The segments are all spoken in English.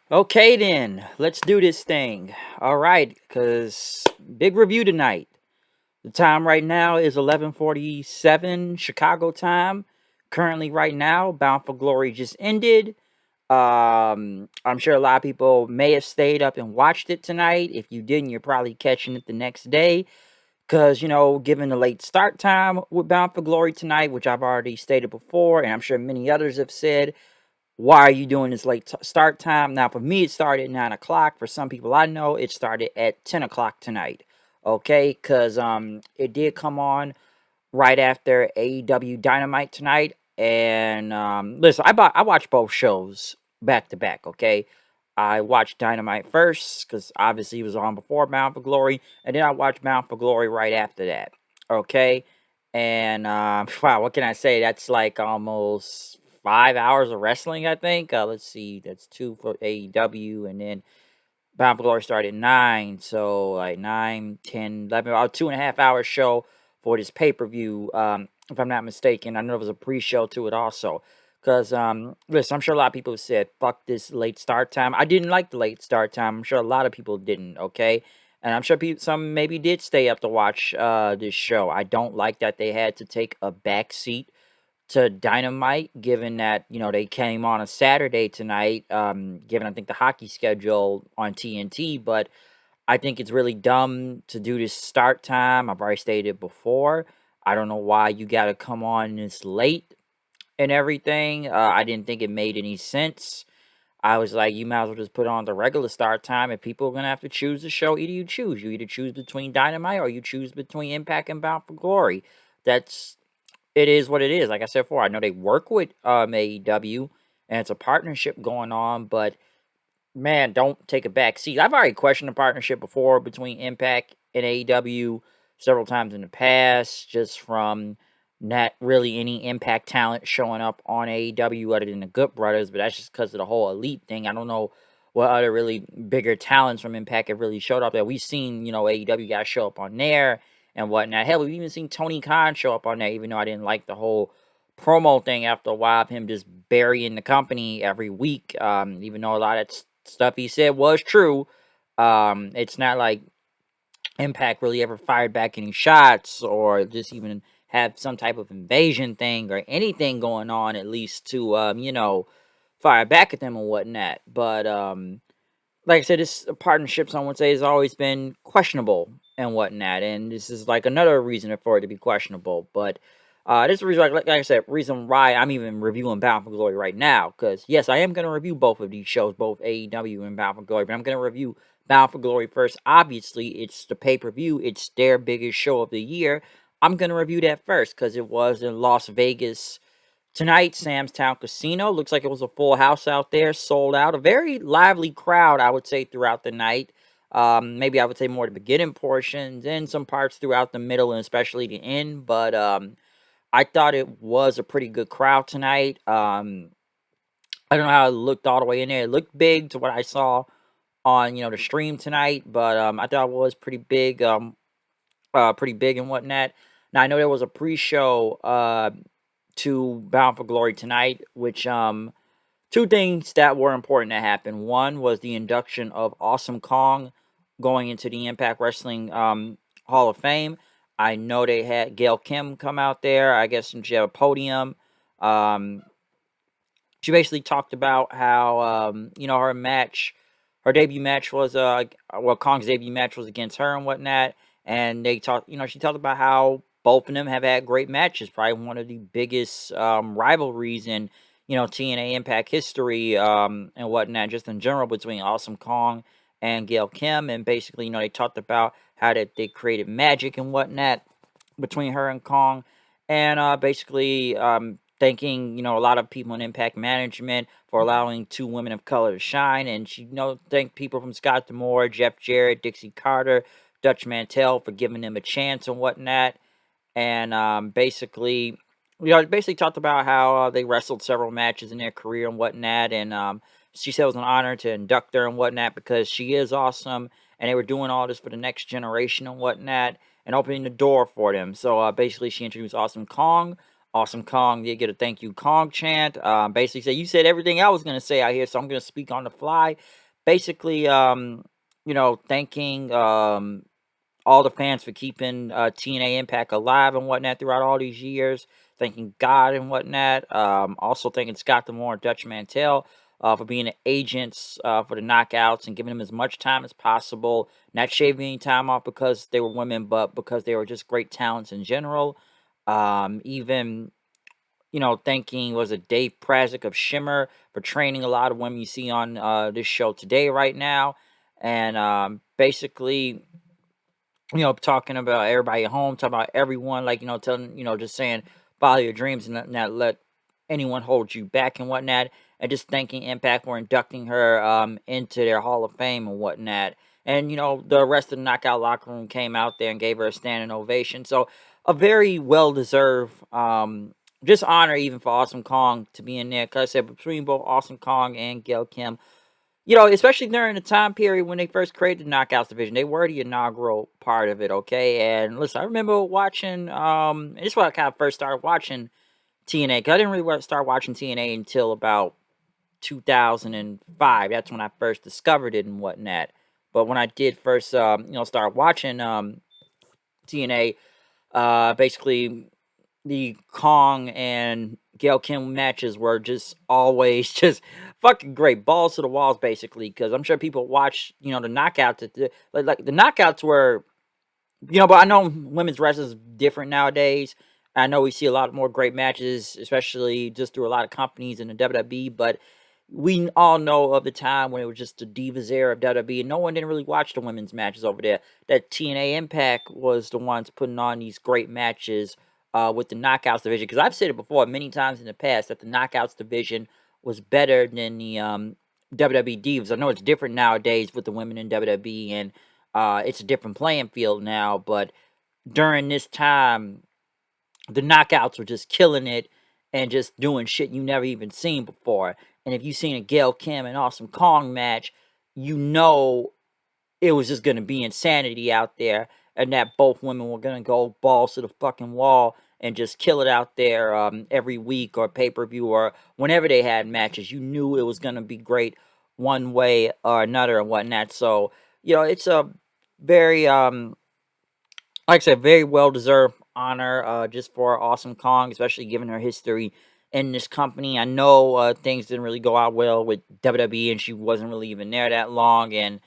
Okay, then let's do this thing. All right, because big review tonight. The time right now is 11:47 Chicago time. Currently, right now, Bound for Glory just ended. I'm sure a lot of people may have stayed up and watched it tonight. If you didn't, you're probably catching it the next day. Because, given the late start time with Bound for Glory tonight, which I've already stated before, and I'm sure many others have said, why are you doing this late start time? Now, for me, it started at 9 o'clock. For some people I know, it started at 10 o'clock tonight. Okay, because it did come on right after AEW Dynamite tonight. And listen, I watched both shows back to back. Okay, I watched Dynamite first because obviously it was on before Bound for Glory, and then I watched Bound for Glory right after that. Okay, and wow, what can I say? That's like almost 5 hours of wrestling. I think. Let's see, that's two for AEW, and then Bound for Glory started at 9, so like 9, 10, 11, about 2.5 hour show for this pay per view. If I'm not mistaken, I know there was a pre show to it also. Because, listen, I'm sure a lot of people have said, fuck this late start time. I didn't like the late start time. I'm sure a lot of people didn't, okay? And I'm sure some maybe did stay up to watch this show. I don't like that they had to take a back seat to Dynamite, given that they came on a Saturday tonight. Given I think the hockey schedule on TNT, but I think it's really dumb to do this start time. I've already stated before. I don't know why you got to come on this late and everything. I didn't think it made any sense. I was like, you might as well just put on the regular start time, and people are gonna have to choose the show. Either you choose, you either choose between Dynamite or you choose between Impact and Bound for Glory. That's it is what it is. Like I said before, I know they work with AEW and it's a partnership going on, but man, don't take a back seat. I've already questioned the partnership before between Impact and AEW several times in the past, just from not really any Impact talent showing up on AEW other than the Good Brothers, but that's just because of the whole Elite thing. I don't know what other really bigger talents from Impact have really showed up there. We've seen, AEW guys show up on there and whatnot. Hell, we've even seen Tony Khan show up on there, even though I didn't like the whole promo thing after a while of him just burying the company every week. Even though a lot of stuff he said was true, it's not like Impact really ever fired back any shots or just even have some type of invasion thing or anything going on, at least to fire back at them and whatnot. But like I said, this partnership, some would say, has always been questionable and whatnot, and this is like another reason for it to be questionable. But this is the reason, like I said, reason why I'm even reviewing Bound for Glory right now. Because yes, I am going to review both of these shows, both AEW and Bound for Glory, but I'm going to review Bound for Glory first. Obviously, it's the pay per view; it's their biggest show of the year. I'm going to review that first because it was in Las Vegas tonight. Sam's Town Casino. Looks like it was a full house out there, sold out. A very lively crowd, I would say, throughout the night. Maybe I would say more the beginning portions and some parts throughout the middle and especially the end. But I thought it was a pretty good crowd tonight. I don't know how it looked all the way in there. It looked big to what I saw on the stream tonight, but I thought it was pretty big and whatnot. Now I know there was a pre-show to Bound for Glory tonight, which two things that were important to happen. One was the induction of Awesome Kong going into the Impact Wrestling Hall of Fame. I know they had Gail Kim come out there. I guess she had a podium. Um, she basically talked about how her match, her debut match was Kong's debut match was against her and whatnot, and they talked. She talked about how both of them have had great matches. Probably one of the biggest rivalries in TNA Impact history and whatnot, just in general between Awesome Kong and Gail Kim, and basically they talked about how they created magic and whatnot between her and Kong, and basically thanking a lot of people in Impact Management for allowing two women of color to shine, and she thanked people from Scott D'Amore, Jeff Jarrett, Dixie Carter, Dutch Mantel for giving them a chance and whatnot, and basically talked about how they wrestled several matches in their career and whatnot, and she said it was an honor to induct her and whatnot because she is awesome, and they were doing all this for the next generation and whatnot, and opening the door for them. So basically, she introduced Awesome Kong Awesome Kong did get a thank you Kong chant. Basically said you said everything I was gonna say out here, so I'm gonna speak on the fly. Basically, thanking all the fans for keeping TNA Impact alive and whatnot throughout all these years. Thanking God and whatnot. Also thanking Scott D'Amore and Dutch Mantell for being the agents for the knockouts and giving them as much time as possible. Not shaving any time off because they were women, but because they were just great talents in general. Even thanking was it Dave Prazik of Shimmer for training a lot of women you see on this show today right now. And basically talking about everybody at home, talking about everyone, like, telling, just saying, follow your dreams and not let anyone hold you back and whatnot. And just thanking Impact for inducting her into their Hall of Fame and whatnot. And, the rest of the Knockout locker room came out there and gave her a standing ovation. So, a very well deserved, just honor even for Awesome Kong to be in there. Because I said, between both Awesome Kong and Gail Kim, especially during the time period when they first created the Knockouts division, they were the inaugural part of it, okay? And listen, I remember watching, this is when I kind of first started watching TNA, because I didn't really start watching TNA until about 2005. That's when I first discovered it and whatnot. But when I did first, start watching TNA, basically the Kong and Gail Kim matches were just always just fucking great, balls to the walls, basically. Because I'm sure people watch, the knockouts. Like the knockouts were, but I know women's wrestling is different nowadays. I know we see a lot more great matches, especially just through a lot of companies in the WWE. But we all know of the time when it was just the Divas era of WWE, and no one didn't really watch the women's matches over there. That TNA Impact was the ones putting on these great matches with the Knockouts division. Because I've said it before many times in the past that the Knockouts division was better than the WWE Divas. I know it's different nowadays with the women in WWE, and it's a different playing field now. But during this time, the knockouts were just killing it and just doing shit you never even seen before. And if you seen a Gail Kim and Awesome Kong match, you know it was just gonna be insanity out there, and that both women were gonna go balls to the fucking wall and just kill it out there every week or pay per view or whenever they had matches. You knew it was gonna be great one way or another and whatnot. So it's a very like I said, very well deserved honor just for Awesome Kong, especially given her history in this company. I know things didn't really go out well with WWE, and she wasn't really even there that long. And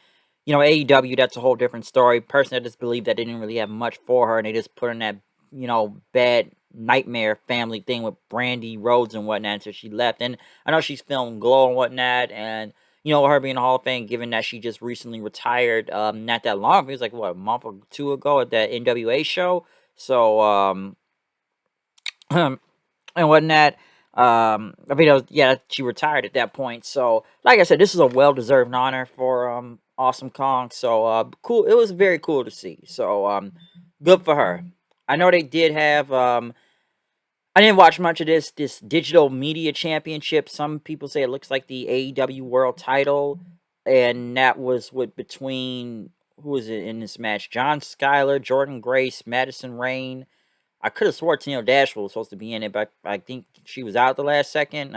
AEW, that's a whole different story. Personally, I just believe that they didn't really have much for her, and they just put her in that bad nightmare family thing with Brandy Rhodes and whatnot until she left. And I know she's filmed Glow and whatnot, and her being a Hall of Fame, given that she just recently retired, not that long. It was like what, a month or two ago at that NWA show. So and whatnot. I mean, yeah, she retired at that point. So, like I said, this is a well deserved honor for Awesome Kong. So cool. It was very cool to see. So good for her. I know they did have I didn't watch much of this digital media championship. Some people say it looks like the AEW world title, and that was what between who was it in this match? John Skyler, Jordan Grace, Madison Rain. I could have swore Tino Dashwood was supposed to be in it, but I think she was out the last second.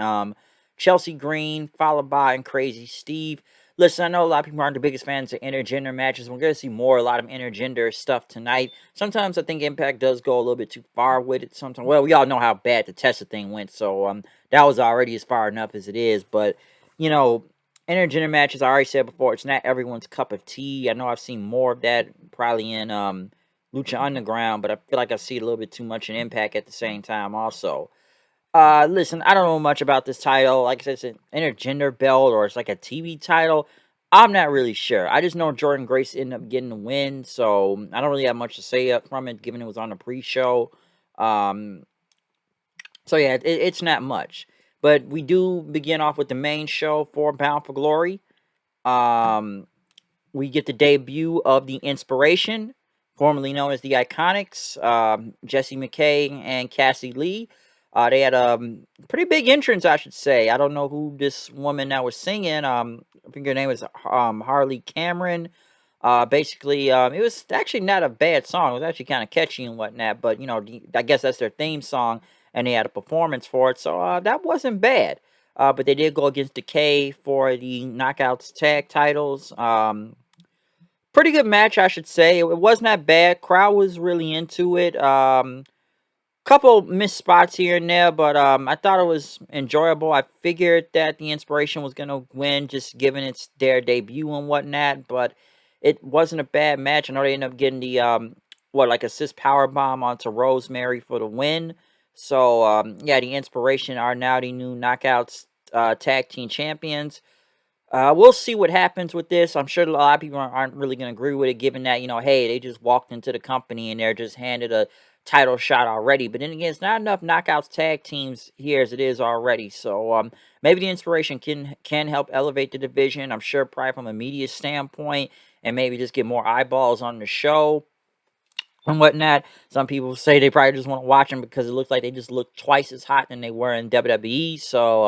Chelsea Green, followed by and Crazy Steve. Listen, I know a lot of people aren't the biggest fans of intergender matches. We're going to see a lot of intergender stuff tonight. Sometimes I think Impact does go a little bit too far with it. Sometimes, well, we all know how bad the Tessa thing went, so that was already as far enough as it is. But intergender matches, I already said before, it's not everyone's cup of tea. I know I've seen more of that probably in Lucha Underground, but I feel like I see a little bit too much in Impact at the same time also. Listen, I don't know much about this title. Like I said, it's an intergender belt or it's like a TV title. I'm not really sure. I just know Jordan Grace ended up getting the win, so I don't really have much to say up from it, given it was on the pre-show. Um, so yeah, it's not much. But we do begin off with the main show for Bound for Glory. Um, we get the debut of the Inspiration, formerly known as the Iconics, Jesse McKay and Cassie Lee. They had a pretty big entrance, I should say. I don't know who this woman that was singing. I think her name was Harley Cameron. Basically, it was actually not a bad song. It was actually kind of catchy and whatnot. But I guess that's their theme song. and they had a performance for it. So that wasn't bad. But they did go against Decay for the Knockouts tag titles. Pretty good match, I should say. It wasn't that bad. Crowd was really into it. Couple missed spots here and there, but I thought it was enjoyable. I figured that the Inspiration was gonna win, just given it's their debut and whatnot. But it wasn't a bad match. I know they ended up getting the like assist power bomb onto Rosemary for the win. So yeah, the Inspiration are now the new Knockouts tag team champions. We'll see what happens with this. I'm sure a lot of people aren't really going to agree with it, given that, hey, they just walked into the company and they're just handed a title shot already. But then again, it's not enough Knockouts tag teams here as it is already. So maybe the Inspiration can help elevate the division. I'm sure probably from a media standpoint, and maybe just get more eyeballs on the show and whatnot. Some people say they probably just want to watch them because it looks like they just look twice as hot than they were in WWE. So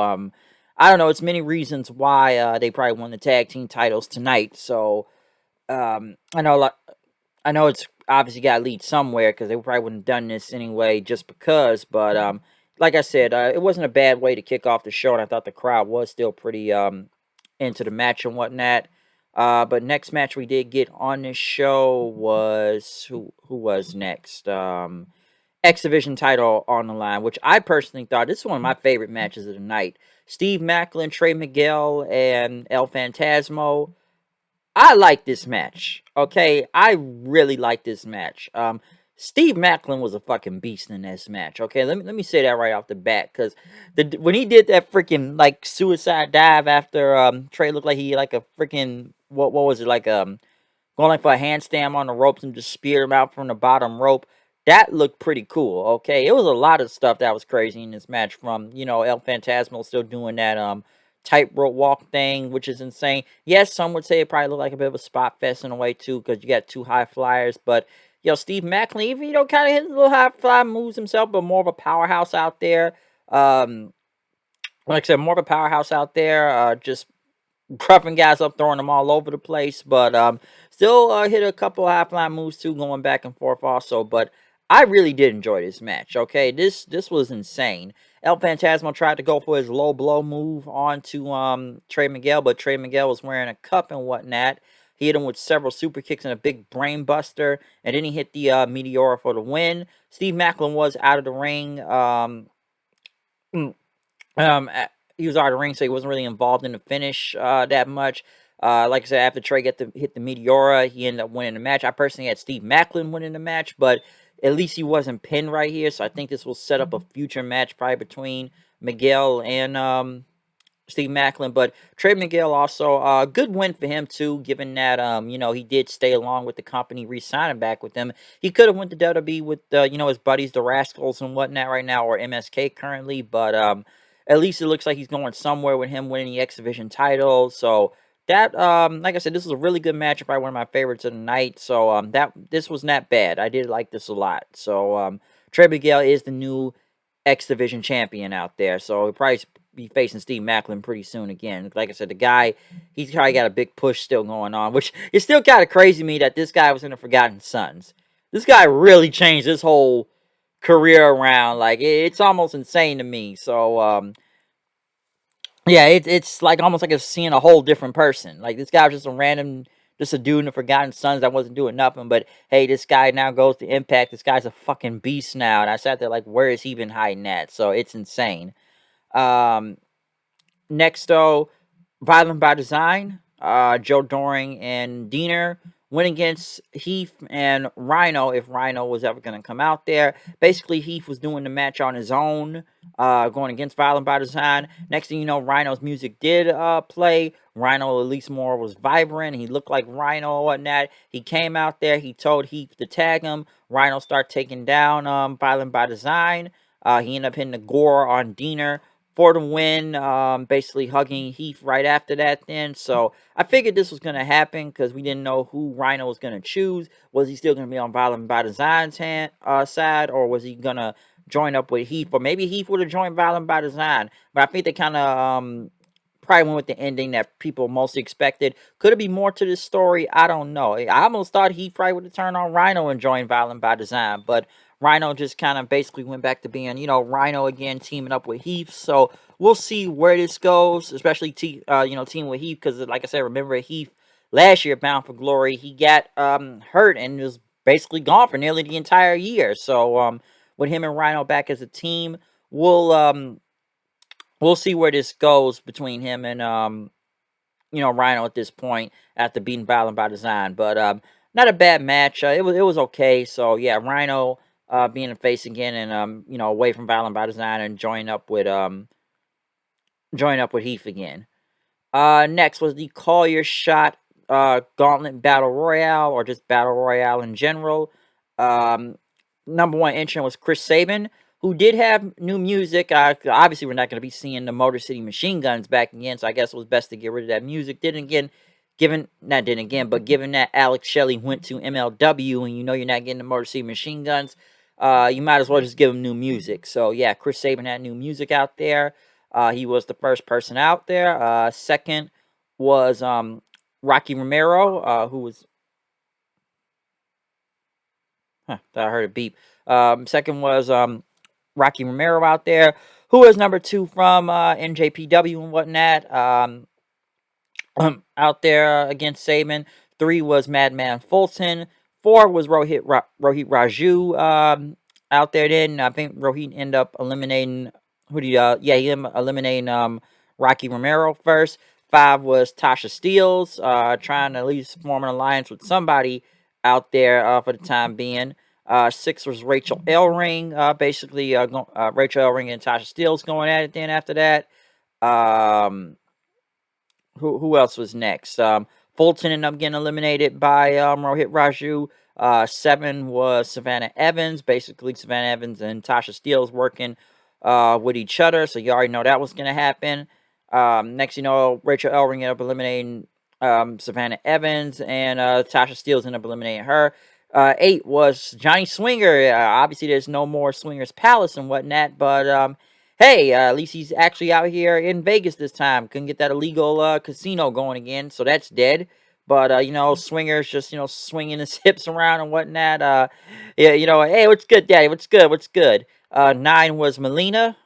I don't know. It's many reasons why they probably won the tag team titles tonight. So I know I know it's obviously got to lead somewhere because they probably wouldn't have done this anyway just because. But like I said, it wasn't a bad way to kick off the show, and I thought the crowd was still pretty into the match and whatnot. But next match we did get on this show was who was next? X Division title on the line, which I personally thought this is one of my favorite matches of the night. Steve Maclin, Trey Mcgill, and El Phantasmo. I like this match. Okay, I really like this match. Steve Maclin was a fucking beast in this match. Okay, let me say that right off the bat, because when he did that freaking like suicide dive after Trey looked like he like a freaking what was it like going like for a handstand on the ropes and just speared him out from the bottom rope. That looked pretty cool. Okay, it was a lot of stuff that was crazy in this match. From El Phantasmo still doing that tightrope walk thing, which is insane. Yes, some would say it probably looked like a bit of a spot fest in a way too, because you got two high flyers. But Steve Macklin, even kind of hitting little high fly moves himself, but more of a powerhouse out there. Like I said, more of a powerhouse out there. Just roughing guys up, throwing them all over the place, but still hit a couple half line moves too, going back and forth also. But I really did enjoy this match. Okay, this was insane. El Phantasmo tried to go for his low blow move onto Trey Mcgill, but Trey Mcgill was wearing a cup and whatnot. He hit him with several super kicks and a big brain buster, and then he hit the Meteora for the win. Steve Macklin was out of the ring. Mm, um, he was out of the ring, so he wasn't really involved in the finish that much. Like I said, after Trey hit the Meteora, he ended up winning the match. I personally had Steve Macklin winning the match, but at least he wasn't pinned right here, so I think this will set up a future match probably between Miguel and Steve Macklin. But Trey Mcgill also a good win for him too, given that he did stay along with the company, re-signing back with them. He could have went to WWE with his buddies, the Rascals and whatnot right now, or MSK currently, but at least it looks like he's going somewhere with him winning the X Division title. So that like I said, this was a really good match, probably one of my favorites of the night. So this was not bad. I did like this a lot. So Trey Miguel is the new X Division champion out there. So he'll probably be facing Steve Macklin pretty soon again. Like I said, the guy, he's probably got a big push still going on, which is still kind of crazy to me that this guy was in the Forgotten Sons. This guy really changed his whole career around. Like, it's almost insane to me. So, yeah, it's like almost like it's seeing a whole different person. Like, this guy was just a dude in the Forgotten Sons that wasn't doing nothing. But hey, this guy now goes to Impact. This guy's a fucking beast now. And I sat there like, where is he been hiding at? So it's insane. Um, Next, though, Violent by Design, Joe Doring and Diener went against Heath and Rhino, if Rhino was ever going to come out there. Basically, Heath was doing the match on his own, going against Violent by Design. Next thing you know, Rhino's music did play. Rhino, at least more, was vibrant. He looked like Rhino or whatnot. He came out there. He told Heath to tag him. Rhino started taking down Violent by Design. He ended up hitting the gore on Diener for the win, basically hugging Heath right after that then. So I figured this was going to happen because we didn't know who Rhino was going to choose. Was he still going to be on Violent by Design's side, or was he going to join up with Heath? Or maybe Heath would have joined Violent by Design. But I think they kind of probably went with the ending that people mostly expected. Could it be more to this story? I don't know. I almost thought Heath probably would have turned on Rhino and joined Violent by Design. But Rhino just kind of basically went back to being, Rhino again, teaming up with Heath. So we'll see where this goes, especially teaming with Heath, because like I said, remember Heath last year, Bound for Glory, he got hurt and was basically gone for nearly the entire year. So with him and Rhino back as a team, we'll we'll see where this goes between him and Rhino at this point after beating Violent by Design. But not a bad match. It was okay. So yeah, Rhino being a face again and away from Violent by Design and join up with Heath again. Next was the Call Your Shot Gauntlet Battle Royale, or just Battle Royale in general. Um, Number one entrant was Chris Sabin, who did have new music. Obviously, we're not going to be seeing the Motor City Machine Guns back again, so I guess it was best to get rid of that music. Given that Alex Shelley went to MLW, and you're not getting the Motor City Machine Guns, you might as well just give him new music. So yeah, Chris Sabin had new music out there. He was the first person out there. Second was Rocky Romero, who was. I heard a beep. Second was Rocky Romero out there, who was number 2 from NJPW and whatnot. Out there against Saban. 3 was Madman Fulton. 4 was Rohit Raju out there. Then I think Rohit ended up eliminating he eliminating Rocky Romero first. 5 was Tasha Steeles, trying to at least form an alliance with somebody out there for the time being. 6 was Rachel Ellring, basically Rachel Ellring and Tasha Steeles going at it. Then after that, who else was next? Fulton ended up getting eliminated by Rohit Raju. 7 was Savannah Evans. Basically, Savannah Evans and Tasha Steeles working with each other. So you already know that was going to happen. Next, Rachel Ellring ended up eliminating Savannah Evans, and Tasha Steeles ended up eliminating her. 8 was Johnny Swinger. Obviously, there's no more Swingers Palace and whatnot, but hey, at least he's actually out here in Vegas this time. Couldn't get that illegal casino going again, so that's dead. But, Swinger's just, swinging his hips around and whatnot. Yeah, hey, what's good, Daddy? What's good? What's good? 9 was Melina.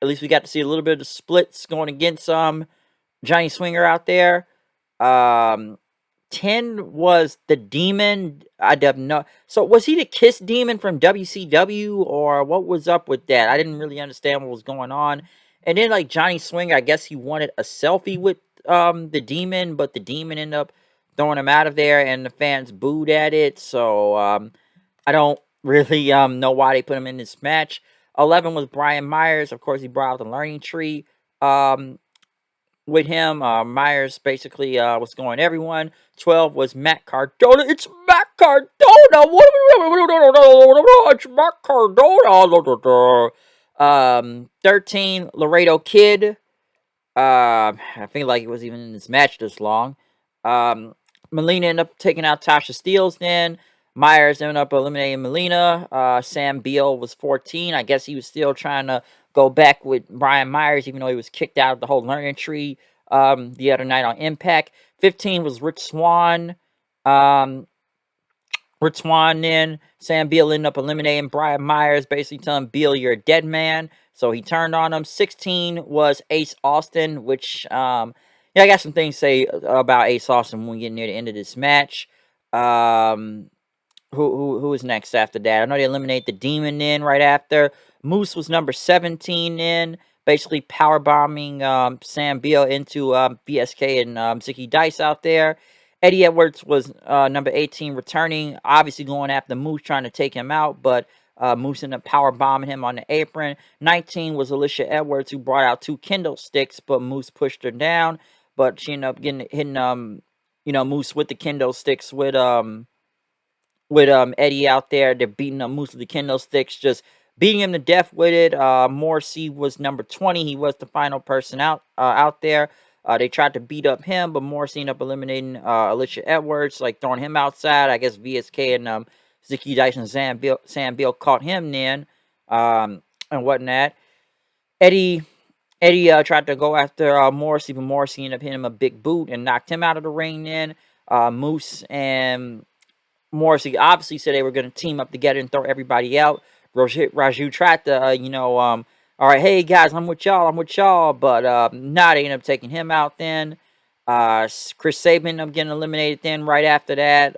At least we got to see a little bit of the splits going against Johnny Swinger out there. 10 was the Demon. I don't know. So was he the Kiss Demon from WCW, or what was up with that? I didn't really understand what was going on. And then like Johnny Swinger, I guess he wanted a selfie with the Demon, but the Demon ended up throwing him out of there, and the fans booed at it. So I don't really know why they put him in this match. 11 was Brian Myers. Of course, he brought out the Learning Tree with him. Myers basically was going everyone. 12 was Matt Cardona. It's Matt Cardona. It's Matt Cardona. 13, Laredo Kid. I feel like he was even in this match this long. Melina ended up taking out Tasha Steeles then. Myers ended up eliminating Melina. Sam Beal was 14. I guess he was still trying to go back with Brian Myers, even though he was kicked out of the whole Learning Tree the other night on Impact. 15 was Rich Swann. Rich Swann then. Sam Beal ended up eliminating Brian Myers, basically telling Beal, you're a dead man. So he turned on him. 16 was Ace Austin, which, I got some things to say about Ace Austin when we get near the end of this match. Who is next after that? I know they eliminate the Demon then right after. Moose was number 17 in, basically power bombing Sam Beal into BSK and Zicky Dice out there. Eddie Edwards was number 18 returning, obviously going after Moose, trying to take him out, but Moose ended up power bombing him on the apron. 19 was Alicia Edwards, who brought out 2 Kindle sticks, but Moose pushed her down. But she ended up hitting Moose with the Kindle sticks with Eddie out there. They're beating up Moose with the Kindle sticks, just beating him to death with it. Morrissey was number 20. He was the final person out there. They tried to beat up him, but Morrissey ended up eliminating Alicia Edwards, like throwing him outside. I guess VSK and Zicky Dice and Sam Beal caught him then and whatnot. Eddie tried to go after Morrissey, but Morrissey ended up hitting him a big boot and knocked him out of the ring then. Moose and Morrissey obviously said they were going to team up together and throw everybody out. Raju tried to, all right, hey guys, I'm with y'all, but nah, they ended up taking him out then. Chris Sabin ended up getting eliminated then right after that.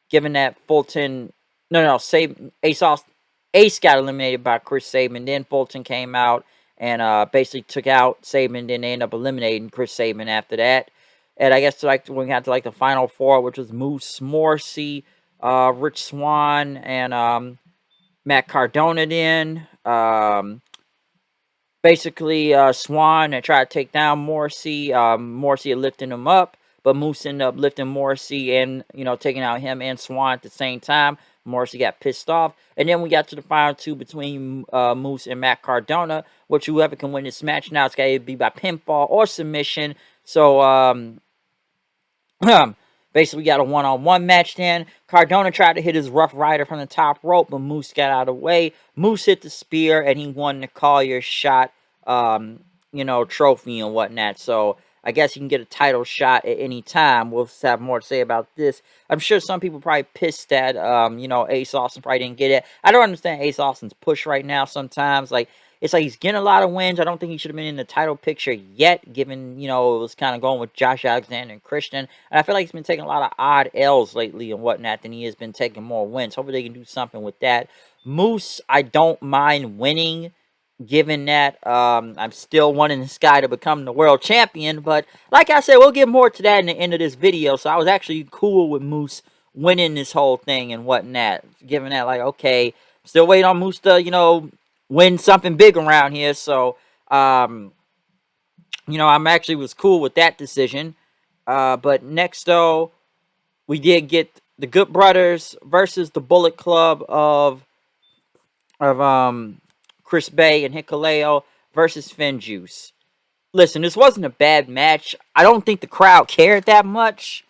Given that Fulton, no, Sabin, Ace got eliminated by Chris Sabin, then Fulton came out and basically took out Sabin, then they ended up eliminating Chris Sabin after that. And I guess like when we got to like the final four, which was Moose, Morrissey, Rich Swann, and Matt Cardona. Then basically Swann and tried to take down Morrissey. Morrissey had lifting him up, but Moose ended up lifting Morrissey and taking out him and Swann at the same time. Morrissey got pissed off, and then we got to the final two between Moose and Matt Cardona, which whoever can win this match now, it's got to be by pinfall or submission. So basically, we got a one-on-one match then. Cardona tried to hit his Rough Rider from the top rope, but Moose got out of the way. Moose hit the spear, and he won the Collier shot, trophy and whatnot. So I guess he can get a title shot at any time. We'll have more to say about this. I'm sure some people probably pissed that, Ace Austin probably didn't get it. I don't understand Ace Austin's push right now sometimes. Like, it's like he's getting a lot of wins. I don't think he should have been in the title picture yet, given, it was kind of going with Josh Alexander and Christian. And I feel like he's been taking a lot of odd L's lately and whatnot than he has been taking more wins. Hopefully they can do something with that. Moose, I don't mind winning, given that I'm still wanting this guy to become the world champion. But like I said, we'll get more to that in the end of this video. So I was actually cool with Moose winning this whole thing and whatnot, given that, like, okay, still waiting on Moose to, win something big around here. So, I'm actually was cool with that decision. But next, though, we did get the Good Brothers versus the Bullet Club of Chris Bay and Hikuleo versus Finjuice. Listen, this wasn't a bad match. I don't think the crowd cared that much.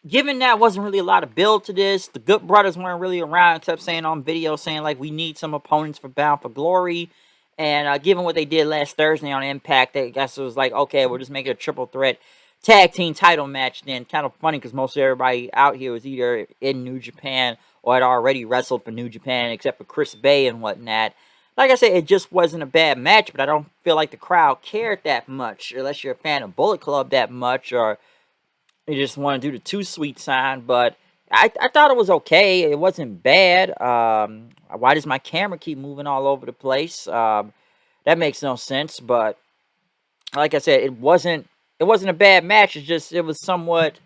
Given that wasn't really a lot of build to this, the Good Brothers weren't really around, except saying on video, saying like we need some opponents for Bound for Glory. And given what they did last Thursday on Impact, I guess it was like, okay, we'll just make it a triple threat tag team title match then. Kind of funny because most of everybody out here was either in New Japan or had already wrestled for New Japan, except for Chris Bay and whatnot. Like I said, it just wasn't a bad match, but I don't feel like the crowd cared that much, unless you're a fan of Bullet Club that much, or you just want to do the Too Sweet sign. But I thought it was okay. It wasn't bad. Why does my camera keep moving all over the place? That makes no sense. But like I said, it wasn't a bad match. It was somewhat.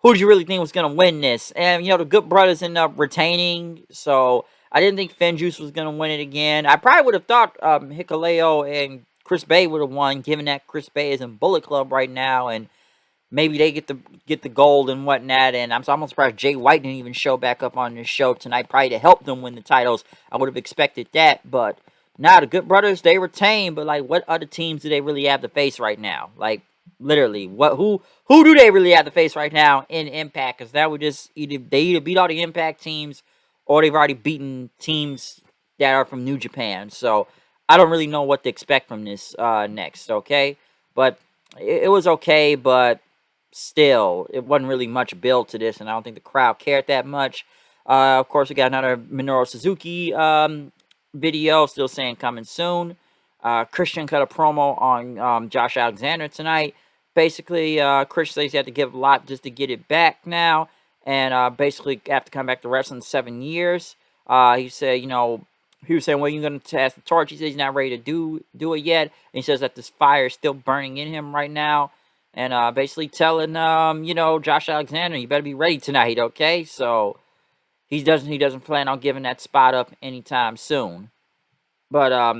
Who did you really think was gonna win this? And the Good Brothers ended up retaining. So I didn't think Finjuice was gonna win it again. I probably would have thought Hikuleo and Chris Bay would have won, given that Chris Bay is in Bullet Club right now, and maybe they get the gold and whatnot. And I'm almost surprised Jay White didn't even show back up on this show tonight, probably to help them win the titles. I would have expected that. But now the Good Brothers, they retain. But like, what other teams do they really have to face right now? Like, literally, who do they really have to face right now in Impact? Because that would just either beat all the Impact teams, or they've already beaten teams that are from New Japan. So I don't really know what to expect from this next. Okay, but it was okay, but still, it wasn't really much build to this, and I don't think the crowd cared that much. Of course, we got another Minoru Suzuki video, still saying coming soon. Christian cut a promo on Josh Alexander tonight. Basically, Christian says he had to give a lot just to get it back now, and basically have to come back to wrestling in 7 years. He said, he was saying, well, you're going to test the torch. He says he's not ready to do it yet, and he says that this fire is still burning in him right now. And basically telling Josh Alexander, you better be ready tonight, okay? So he doesn't plan on giving that spot up anytime soon. But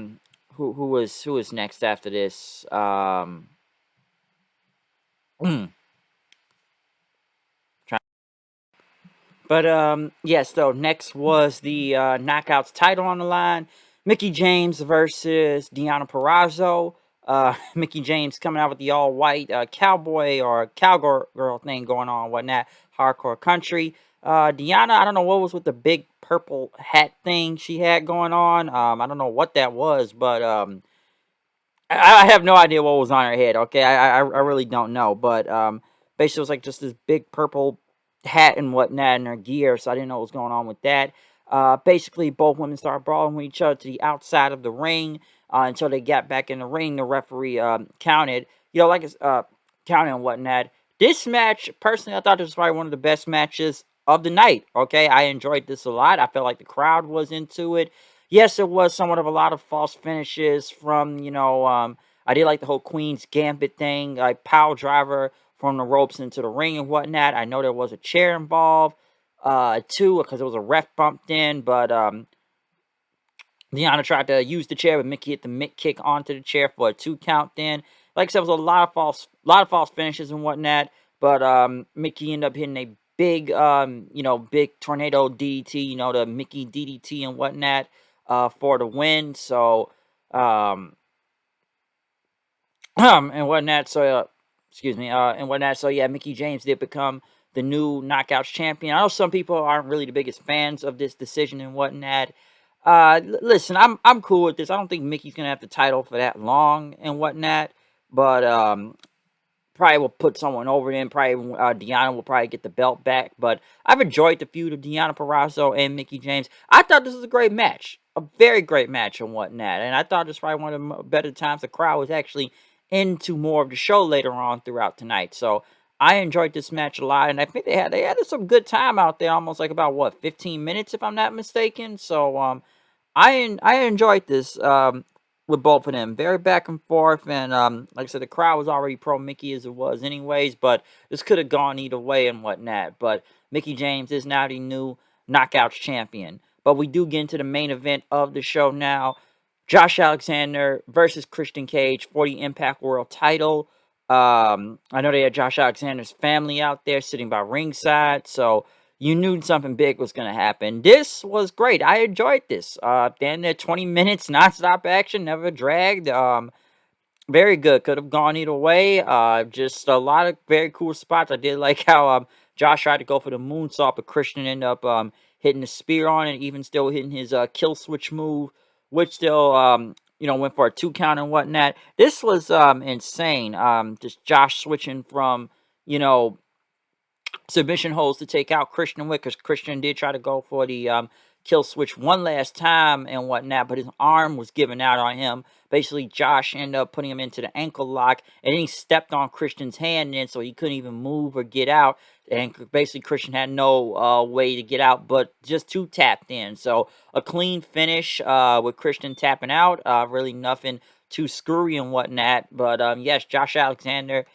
who is next after this? But yes, so next was the Knockouts title on the line. Mickie James versus Deanna Perazzo. Mickie James coming out with the all-white cowboy or cowgirl thing going on, whatnot, hardcore country. Deanna, I don't know what was with the big purple hat thing she had going on. I don't know what that was, but I have no idea what was on her head. Okay, I really don't know, but basically it was like just this big purple hat and whatnot in her gear, so I didn't know what was going on with that. Basically, both women started brawling with each other to the outside of the ring until they got back in the ring. The referee counted, counted and whatnot. This match, personally, I thought this was probably one of the best matches of the night. Okay, I enjoyed this a lot. I felt like the crowd was into it. Yes, it was somewhat of a lot of false finishes from, I did like the whole Queen's Gambit thing, like power driver from the ropes into the ring and whatnot. I know there was a chair involved, too, because it was a ref bumped in, but Deanna tried to use the chair, but Mickie hit the mid kick onto the chair for a 2 count. Then, like I said, it was a lot of false finishes and whatnot. But Mickie ended up hitting a big, big tornado DDT, the Mickie DDT and whatnot, for the win. So, um, and whatnot. So, excuse me, and whatnot. So yeah, Mickie James did become the new Knockouts champion. I know some people aren't really the biggest fans of this decision and whatnot. Listen, I'm cool with this. I don't think Mickey's gonna have the title for that long and whatnot, but probably will put someone over them. Probably Deanna will probably get the belt back. But I've enjoyed the feud of Deanna Perazzo and Mickie James. I thought this was a great match, a very great match and whatnot. And I thought this was probably one of the better times the crowd was actually into more of the show later on throughout tonight. So I enjoyed this match a lot, and I think they had some good time out there. Almost like about what 15 minutes, if I'm not mistaken. So I enjoyed this with both of them. Very back and forth, and like I said, the crowd was already pro Mickie as it was, anyways. But this could have gone either way and whatnot. But Mickie James is now the new Knockouts champion. But we do get into the main event of the show now. Josh Alexander versus Christian Cage for the Impact World title. I know they had Josh Alexander's family out there sitting by ringside, so you knew something big was going to happen. This was great. I enjoyed this. Then there 20 minutes nonstop action, never dragged. Very good. Could have gone either way. Just a lot of very cool spots. I did like how Josh tried to go for the moonsault, but Christian ended up hitting the spear on it, even still hitting his kill switch move, which still went for a 2 count and whatnot. This was insane. Just Josh switching from you know submission holds to take out Christian with, because Christian did try to go for the kill switch one last time and whatnot, but his arm was giving out on him. Basically, Josh ended up putting him into the ankle lock, and then he stepped on Christian's hand, and so he couldn't even move or get out. And basically, Christian had no way to get out, but just 2 tapped in. So a clean finish with Christian tapping out. Really nothing too screwy and whatnot. But yes, Josh Alexander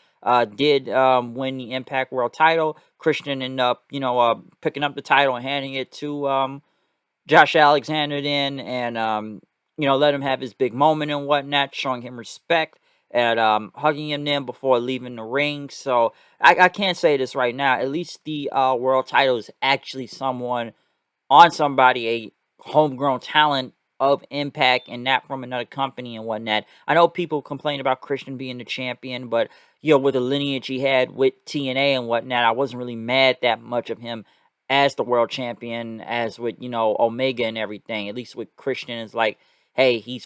did win the Impact World title. Christian ended up, picking up the title and handing it to Josh Alexander then, and let him have his big moment and whatnot, showing him respect and hugging him then before leaving the ring. So I can't say this right now. At least the world title is actually someone on somebody, a homegrown talent of Impact and not from another company and whatnot. I know people complain about Christian being the champion, but with the lineage he had with TNA and whatnot, I wasn't really mad that much of him as the world champion as with Omega and everything. At least with Christian, it's like, hey, he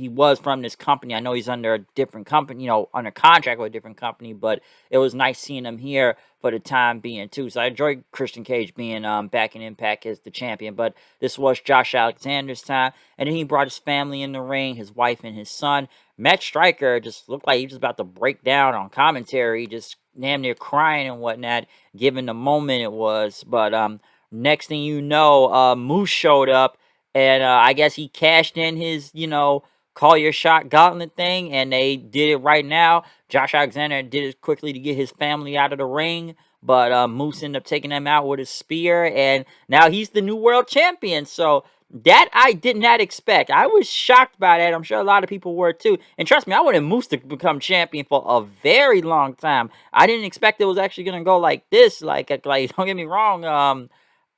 was from this company. I know he's under a different company, under contract with a different company, but it was nice seeing him here for the time being too. So I enjoyed Christian Cage being back in Impact as the champion. But this was Josh Alexander's time, and then he brought his family in the ring, his wife and his son. Matt Striker just looked like he was about to break down on commentary, just damn near crying and whatnot, given the moment it was. But next thing you know, Moose showed up, and I guess he cashed in his, call your shot gauntlet thing, and they did it right now. Josh Alexander did it quickly to get his family out of the ring, but Moose ended up taking them out with his spear, and now he's the new world champion. So that I did not expect. I was shocked by that. I'm sure a lot of people were too. And trust me, I wanted Moose to become champion for a very long time. I didn't expect it was actually gonna go like this. Like don't get me wrong.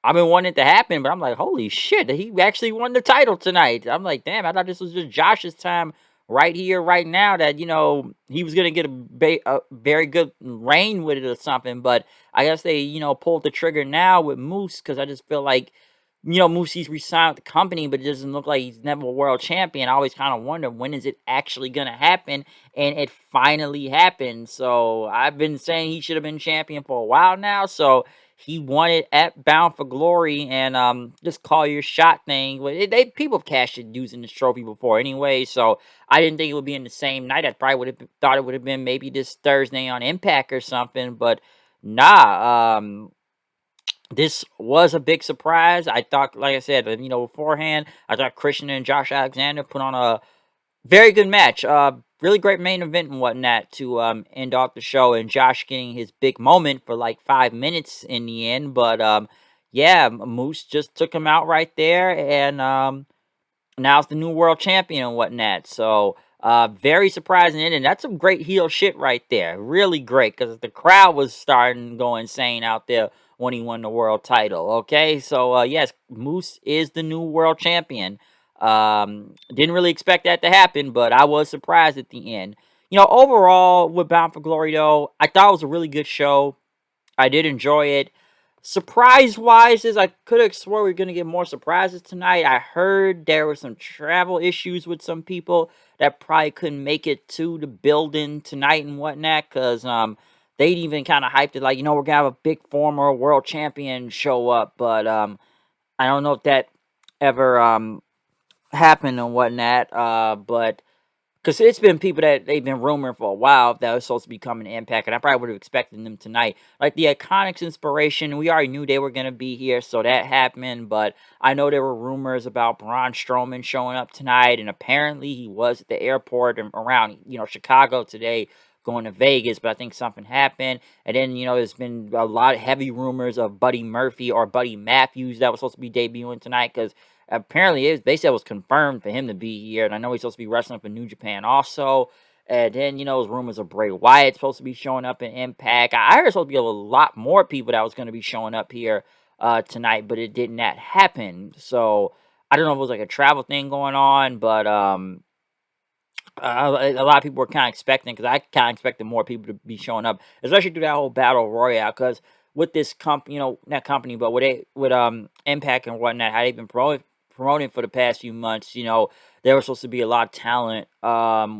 I've been wanting it to happen, but I'm like, holy shit, he actually won the title tonight. I'm like, damn, I thought this was just Josh's time right here, right now, that, he was going to get a very good reign with it or something. But I guess they, pulled the trigger now with Moose, because I just feel like Moosey's resigned with the company, but it doesn't look like he's never a world champion. I always kind of wonder, when is it actually going to happen? And it finally happened. So I've been saying he should have been champion for a while now. So he won it at Bound for Glory, and just call your shot thing. But people have cashed it using this trophy before anyway. So I didn't think it would be in the same night. I probably would have thought it would have been maybe this Thursday on Impact or something. But nah. This was a big surprise. I thought, like I said, beforehand, I thought Christian and Josh Alexander put on a very good match. Really great main event and whatnot to end off the show, and Josh getting his big moment for like 5 minutes in the end. But yeah, Moose just took him out right there, and now it's the new world champion and whatnot. So very surprising, and that's some great heel shit right there. Really great, because the crowd was starting to go insane out there when he won the world title. Okay, so yes, Moose is the new world champion. Didn't really expect that to happen, but I was surprised at the end. Overall with Bound for Glory, though, I thought it was a really good show. I did enjoy it. Surprise wise, is I could have swore we were gonna get more surprises tonight. I heard there were some travel issues with some people that probably couldn't make it to the building tonight and whatnot, because they'd even kind of hyped it like, we're gonna have a big former world champion show up, but I don't know if that ever happened and whatnot. But because it's been people that they've been rumoring for a while that was supposed to be coming to Impact, and I probably would have expected them tonight. Like the Iconics Inspiration, we already knew they were going to be here, so that happened. But I know there were rumors about Braun Strowman showing up tonight, and apparently he was at the airport and around, Chicago today, going to Vegas. But I think something happened, and then there's been a lot of heavy rumors of Buddy Murphy or Buddy Matthews that was supposed to be debuting tonight, because apparently they said it was confirmed for him to be here, and I know he's supposed to be wrestling for New Japan also. And then there's rumors of Bray Wyatt supposed to be showing up in Impact. I heard there's supposed to be a lot more people that was going to be showing up here tonight, but it did not happen. So I don't know if it was like a travel thing going on, but a lot of people were kind of expecting, because I kind of expected more people to be showing up, especially through that whole battle royale. Because with this company, not company, but with Impact and whatnot, how they've been promoting for the past few months, there was supposed to be a lot of talent,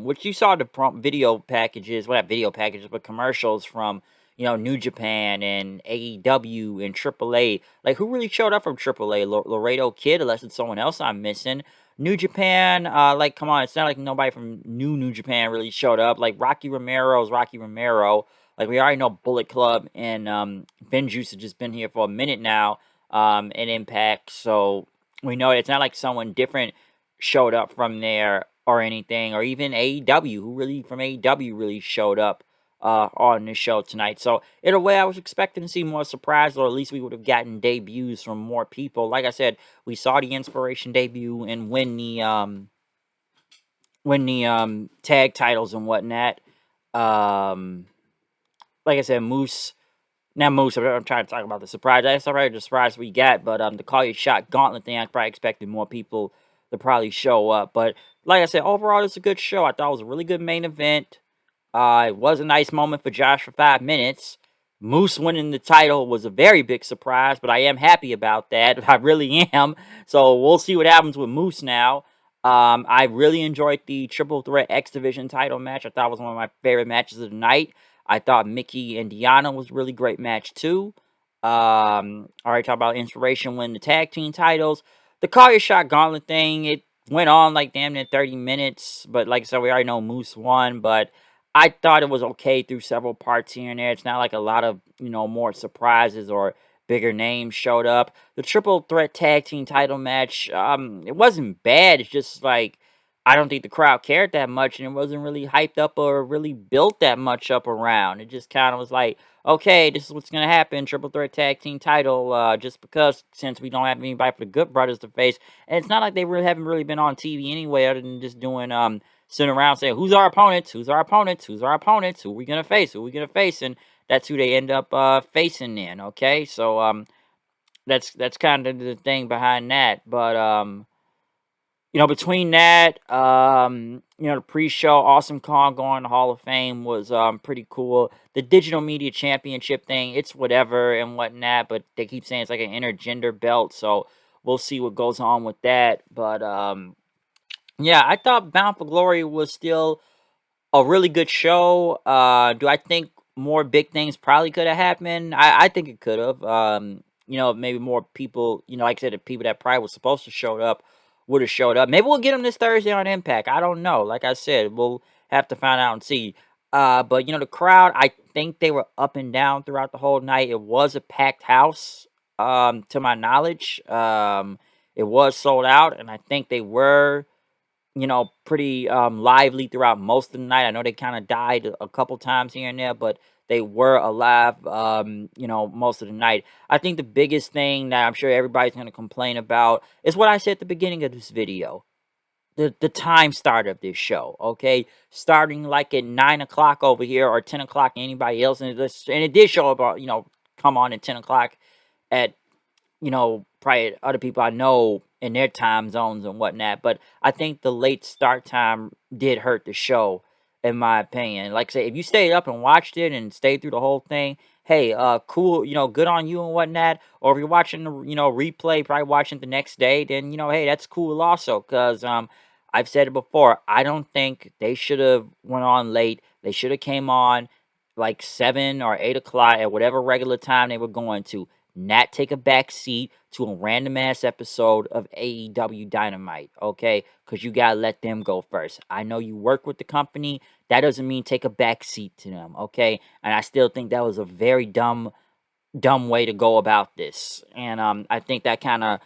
which you saw the video packages, well, not video packages, but commercials from, New Japan and AEW and AAA. Like, who really showed up from AAA? Laredo Kid, unless it's someone else I'm missing. New Japan, like, come on, it's not like nobody from New Japan really showed up. Like, Rocky Romero's Rocky Romero. Like, we already know Bullet Club and Ben Juice have just been here for a minute now in Impact. So we know it's not like someone different showed up from there or anything, or even AEW, who really from AEW really showed up on the show tonight. So in a way, I was expecting to see more surprise, or at least we would have gotten debuts from more people. Like I said, we saw the Inspiration debut and win the tag titles and whatnot. Um, like I said, Moose. Not Moose, I'm trying to talk about the surprise. That's already the surprise we got, but the call your shot gauntlet thing, I probably expected more people to probably show up. But like I said, overall, it's a good show. I thought it was a really good main event. It was a nice moment for Josh for 5 minutes. Moose winning the title was a very big surprise, but I am happy about that. I really am. So we'll see what happens with Moose now. I really enjoyed the Triple Threat X Division title match. I thought it was one of my favorite matches of the night. I thought Mickie and Deanna was a really great match too. Already talked about Inspiration winning the tag team titles. The Call Your Shot Gauntlet thing, it went on like damn near 30 minutes. But like I said, we already know Moose won. But I thought it was okay through several parts here and there. It's not like a lot of, more surprises or bigger names showed up. The Triple Threat Tag Team title match, it wasn't bad. It's just like, I don't think the crowd cared that much, and it wasn't really hyped up or really built that much up around. It just kind of was like, okay, this is what's going to happen. Triple Threat Tag Team title, just because, since we don't have anybody for the Good Brothers to face. And it's not like they really haven't really been on TV anyway, other than just doing, sitting around saying, who's our opponents? Who's our opponents? Who's our opponents? Who are we going to face? Who are we going to face? And that's who they end up facing then, okay? So, that's kind of the thing behind that. But, between that, the pre-show, Awesome Kong going to Hall of Fame was pretty cool. The Digital Media Championship thing, it's whatever and whatnot, but they keep saying it's like an intergender belt, so we'll see what goes on with that. But yeah, I thought Bound for Glory was still a really good show. Do I think more big things probably could have happened? I think it could have. Maybe more people, like I said, the people that probably was supposed to show up would have showed up. Maybe we'll get them this Thursday on Impact. I don't know. Like I said, we'll have to find out and see. But the crowd, I think they were up and down throughout the whole night. It was a packed house, to my knowledge. It was sold out, and I think they were pretty lively throughout most of the night. I know they kind of died a couple times here and there, but they were alive, most of the night. I think the biggest thing that I'm sure everybody's going to complain about is what I said at the beginning of this video. The time start of this show, okay? Starting like at 9 o'clock over here or 10 o'clock anybody else. And it did show up, come on at 10 o'clock at probably other people I know in their time zones and whatnot. But I think the late start time did hurt the show, in my opinion. Like I say, if you stayed up and watched it and stayed through the whole thing, hey, cool, good on you and whatnot. Or if you're watching the, replay, probably watching it the next day, then, hey, that's cool also. Because, I've said it before, I don't think they should have went on late. They should have came on like 7 or 8 o'clock at whatever regular time they were going to. Not take a back seat to a random ass episode of AEW Dynamite, okay? Because you gotta let them go first. I know you work with the company. That doesn't mean take a back seat to them, okay? And I still think that was a very dumb way to go about this. And I think that kind of,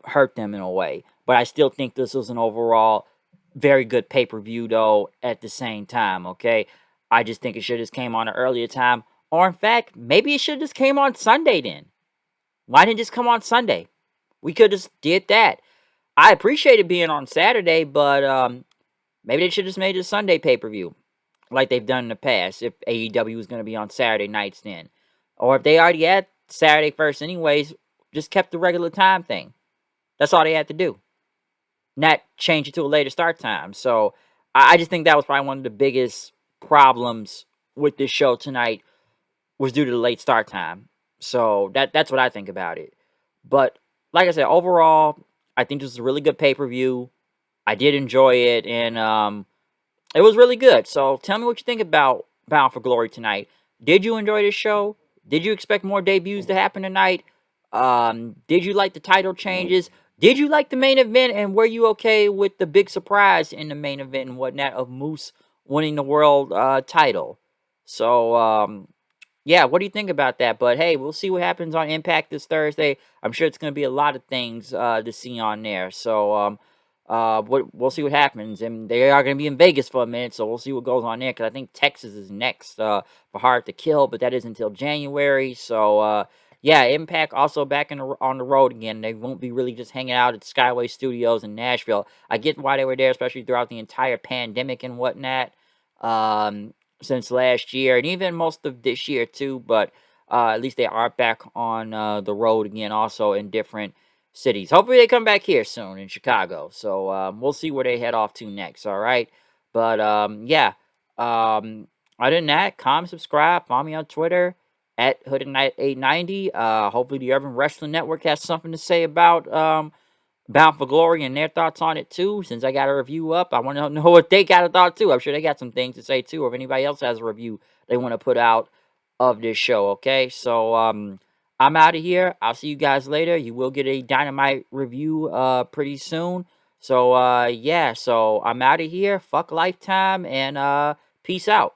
hurt them in a way. But I still think this was an overall very good pay-per-view, though, at the same time, okay? I just think it should have just came on an earlier time. Or, in fact, maybe it should have just came on Sunday then. Why didn't it just come on Sunday? We could have just did that. I appreciate it being on Saturday, but maybe they should have just made it a Sunday pay-per-view like they've done in the past if AEW was going to be on Saturday nights then. Or if they already had Saturday first anyways, just kept the regular time thing. That's all they had to do. Not change it to a later start time. So I just think that was probably one of the biggest problems with this show tonight was due to the late start time. So that's what I think about it. But like I said, overall, I think this is a really good pay-per-view. I did enjoy it, and it was really good. So tell me what you think about Bound for Glory tonight. Did you enjoy this show? Did you expect more debuts to happen tonight? Did you like the title changes? Did you like the main event? And were you okay with the big surprise in the main event and whatnot of Moose winning the world title? So, yeah, what do you think about that? But hey, we'll see what happens on Impact this Thursday. I'm sure it's going to be a lot of things to see on there. So, we'll see what happens. And they are going to be in Vegas for a minute, so we'll see what goes on there. Because I think Texas is next for Hard to Kill, but that is until January. So, yeah, Impact also back on the road again. They won't be really just hanging out at Skyway Studios in Nashville. I get why they were there, especially throughout the entire pandemic and whatnot. Since last year and even most of this year too, but at least they are back on the road again, also in different cities. Hopefully they come back here soon in Chicago. So we'll see where they head off to next. All right, but yeah. Other than that, comment, subscribe, follow me on Twitter at Hooded890. Hopefully the Urban Wrestling Network has something to say about Bound for Glory and their thoughts on it too. Since I got a review up, I want to know what they got a thought too. I'm sure they got some things to say too, or if anybody else has a review they want to put out of this show. Okay, so I'm out of here. I'll see you guys later. You will get a Dynamite review pretty soon. So yeah, so I'm out of here. Fuck Lifetime and peace out.